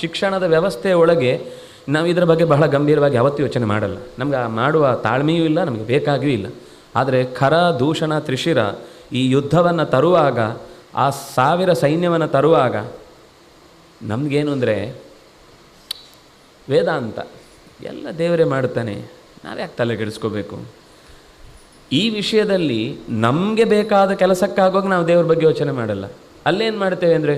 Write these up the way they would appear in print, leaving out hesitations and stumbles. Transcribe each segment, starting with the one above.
ಶಿಕ್ಷಣದ ವ್ಯವಸ್ಥೆಯ ಒಳಗೆ ನಾವು ಇದರ ಬಗ್ಗೆ ಬಹಳ ಗಂಭೀರವಾಗಿ ಯಾವತ್ತೂ ಯೋಚನೆ ಮಾಡಲ್ಲ. ನಮ್ಗೆ ಆ ಮಾಡುವ ತಾಳ್ಮೆಯೂ ಇಲ್ಲ, ನಮಗೆ ಬೇಕಾಗಿಯೂ ಇಲ್ಲ. ಆದರೆ ಖರ, ದೂಷಣ, ತ್ರಿಶಿರ ಈ ಯುದ್ಧವನ್ನು ತರುವಾಗ, ಆ 1000 ಸೈನ್ಯವನ್ನು ತರುವಾಗ ನಮಗೇನು ಅಂದರೆ ವೇದಾಂತ ಎಲ್ಲ ದೇವರೇ ಮಾಡ್ತಾನೆ, ನಾವ್ಯಾಕೆ ತಲೆ ಕೆಡಿಸ್ಕೋಬೇಕು? ಈ ವಿಷಯದಲ್ಲಿ ನಮಗೆ ಬೇಕಾದ ಕೆಲಸಕ್ಕಾಗುವಾಗ ನಾವು ದೇವ್ರ ಬಗ್ಗೆ ಯೋಚನೆ ಮಾಡಲ್ಲ. ಅಲ್ಲೇನು ಮಾಡ್ತೇವೆ ಅಂದರೆ,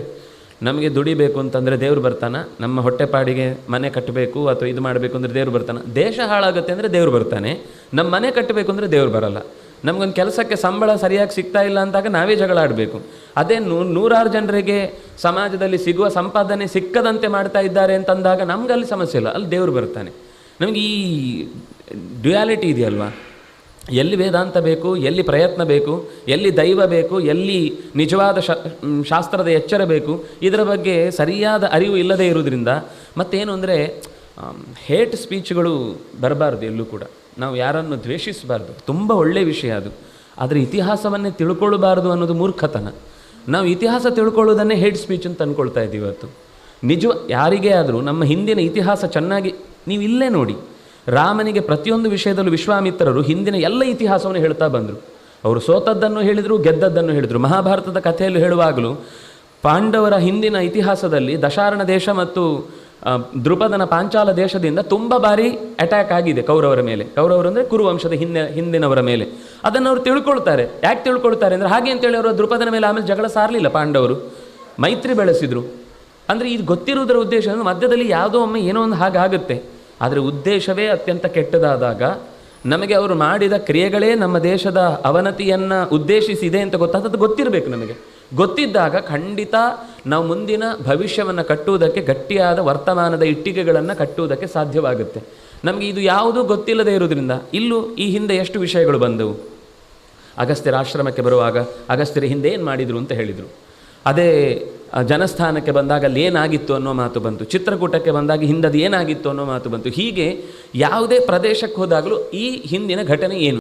ನಮಗೆ ದುಡಿಬೇಕು ಅಂತಂದರೆ ದೇವ್ರು ಬರ್ತಾನೆ, ನಮ್ಮ ಹೊಟ್ಟೆಪಾಡಿಗೆ ಮನೆ ಕಟ್ಟಬೇಕು ಅಥವಾ ಇದು ಮಾಡಬೇಕು ಅಂದರೆ ದೇವ್ರು ಬರ್ತಾನೆ, ದೇಶ ಹಾಳಾಗುತ್ತೆ ಅಂದರೆ ದೇವ್ರು ಬರ್ತಾನೆ, ನಮ್ಮ ಮನೆ ಕಟ್ಟಬೇಕು ಅಂದರೆ ದೇವ್ರು ಬರಲ್ಲ. ನಮಗೊಂದು ಕೆಲಸಕ್ಕೆ ಸಂಬಳ ಸರಿಯಾಗಿ ಸಿಗ್ತಾ ಇಲ್ಲ ಅಂದಾಗ ನಾವೇ ಜಗಳ ಆಡಬೇಕು. ಅದೇ ನೂರಾರು ಜನರಿಗೆ ಸಮಾಜದಲ್ಲಿ ಸಿಗುವ ಸಂಪಾದನೆ ಸಿಕ್ಕದಂತೆ ಮಾಡ್ತಾ ಇದ್ದಾರೆ ಅಂತಂದಾಗ ನಮ್ಗೆ ಅಲ್ಲಿ ಸಮಸ್ಯೆ ಇಲ್ಲ, ಅಲ್ಲಿ ದೇವ್ರು ಬರ್ತಾನೆ. ನಮಗೆ ಈ ಡ್ಯುಯಾಲಿಟಿ ಇದೆಯಲ್ವಾ, ಎಲ್ಲಿ ವೇದಾಂತ ಬೇಕು, ಎಲ್ಲಿ ಪ್ರಯತ್ನ ಬೇಕು, ಎಲ್ಲಿ ದೈವ ಬೇಕು, ಎಲ್ಲಿ ನಿಜವಾದ ಶಾಸ್ತ್ರದ ಎಚ್ಚರ ಬೇಕು, ಇದರ ಬಗ್ಗೆ ಸರಿಯಾದ ಅರಿವು ಇಲ್ಲದೇ ಇರುವುದರಿಂದ ಮತ್ತೇನು ಅಂದರೆ ಹೇಟ್ ಸ್ಪೀಚ್ಗಳು ಬರಬಾರ್ದು. ಎಲ್ಲೂ ಕೂಡ ನಾವು ಯಾರನ್ನು ದ್ವೇಷಿಸಬಾರ್ದು, ತುಂಬ ಒಳ್ಳೆಯ ವಿಷಯ ಅದು. ಆದರೆ ಇತಿಹಾಸವನ್ನೇ ತಿಳ್ಕೊಳ್ಳಬಾರ್ದು ಅನ್ನೋದು ಮೂರ್ಖತನ. ನಾವು ಇತಿಹಾಸ ತಿಳ್ಕೊಳ್ಳೋದನ್ನೇ ಹೇಟ್ ಸ್ಪೀಚ್ ಅಂತ ಅಂದ್ಕೊಳ್ತಾ ಇದ್ದೀವಿ ಇವತ್ತು. ಯಾರಿಗೇ ಆದರೂ ನಮ್ಮ ಹಿಂದಿನ ಇತಿಹಾಸ ಚೆನ್ನಾಗಿ ನೀವು ಇಲ್ಲೇ ನೋಡಿ, ರಾಮನಿಗೆ ಪ್ರತಿಯೊಂದು ವಿಷಯದಲ್ಲೂ ವಿಶ್ವಾಮಿತ್ರರು ಹಿಂದಿನ ಎಲ್ಲ ಇತಿಹಾಸವನ್ನು ಹೇಳ್ತಾ ಬಂದರು. ಅವರು ಸೋತದ್ದನ್ನು ಹೇಳಿದರು, ಗೆದ್ದದ್ದನ್ನು ಹೇಳಿದರು. ಮಹಾಭಾರತದ ಕಥೆಯಲ್ಲಿ ಹೇಳುವಾಗಲೂ ಪಾಂಡವರ ಹಿಂದಿನ ಇತಿಹಾಸದಲ್ಲಿ ದಶಾರಣ ದೇಶ ಮತ್ತು ದೃಪದನ ಪಾಂಚಾಲ ದೇಶದಿಂದ ತುಂಬ ಬಾರಿ ಅಟ್ಯಾಕ್ ಆಗಿದೆ ಕೌರವರ ಮೇಲೆ. ಕೌರವರು ಅಂದರೆ ಕುರುವಂಶದ ಹಿಂದಿನವರ ಮೇಲೆ. ಅದನ್ನು ಅವರು ತಿಳ್ಕೊಳ್ತಾರೆ. ಯಾಕೆ ತಿಳ್ಕೊಳ್ತಾರೆ ಅಂದರೆ, ಹಾಗೆ ಅಂತೇಳಿ ಅವರು ದೃಪದನ ಮೇಲೆ ಆಮೇಲೆ ಜಗಳ ಸಾರಲಿಲ್ಲ. ಪಾಂಡವರು ಮೈತ್ರಿ ಬೆಳೆಸಿದರು. ಅಂದರೆ ಇದು ಗೊತ್ತಿರುವುದರ ಉದ್ದೇಶ ಅಂದರೆ ಮಧ್ಯದಲ್ಲಿ ಯಾವುದೋ ಒಮ್ಮೆ ಏನೋ ಒಂದು ಹಾಗಾಗುತ್ತೆ. ಆದರೆ ಉದ್ದೇಶವೇ ಅತ್ಯಂತ ಕೆಟ್ಟದಾದಾಗ, ನಮಗೆ ಅವರು ಮಾಡಿದ ಕ್ರಿಯೆಗಳೇ ನಮ್ಮ ದೇಶದ ಅವನತಿಯನ್ನು ಉದ್ದೇಶಿಸಿದೆ ಅಂತ ಗೊತ್ತಾದದ್ದು ಗೊತ್ತಿರಬೇಕು. ನಮಗೆ ಗೊತ್ತಿದ್ದಾಗ ಖಂಡಿತ ನಾವು ಮುಂದಿನ ಭವಿಷ್ಯವನ್ನು ಕಟ್ಟುವುದಕ್ಕೆ, ಗಟ್ಟಿಯಾದ ವರ್ತಮಾನದ ಇಟ್ಟಿಗೆಗಳನ್ನು ಕಟ್ಟುವುದಕ್ಕೆ ಸಾಧ್ಯವಾಗುತ್ತೆ. ನಮಗೆ ಇದು ಯಾವುದೂ ಗೊತ್ತಿಲ್ಲದೆ ಇರುವುದರಿಂದ ಇಲ್ಲೂ ಈ ಹಿಂದೆ ಎಷ್ಟು ವಿಷಯಗಳು ಬಂದವು. ಅಗಸ್ತ್ಯರ ಆಶ್ರಮಕ್ಕೆ ಬರುವಾಗ ಅಗಸ್ತ್ಯರ ಹಿಂದೆ ಏನು ಮಾಡಿದರು ಅಂತ ಹೇಳಿದರು. ಅದೇ ಜನಸ್ಥಾನಕ್ಕೆ ಬಂದಾಗ ಅಲ್ಲಿ ಏನಾಗಿತ್ತು ಅನ್ನೋ ಮಾತು ಬಂತು. ಚಿತ್ರಕೂಟಕ್ಕೆ ಬಂದಾಗ ಹಿಂದದು ಏನಾಗಿತ್ತು ಅನ್ನೋ ಮಾತು ಬಂತು. ಹೀಗೆ ಯಾವುದೇ ಪ್ರದೇಶಕ್ಕೆ ಹೋದಾಗಲೂ ಈ ಹಿಂದಿನ ಘಟನೆ ಏನು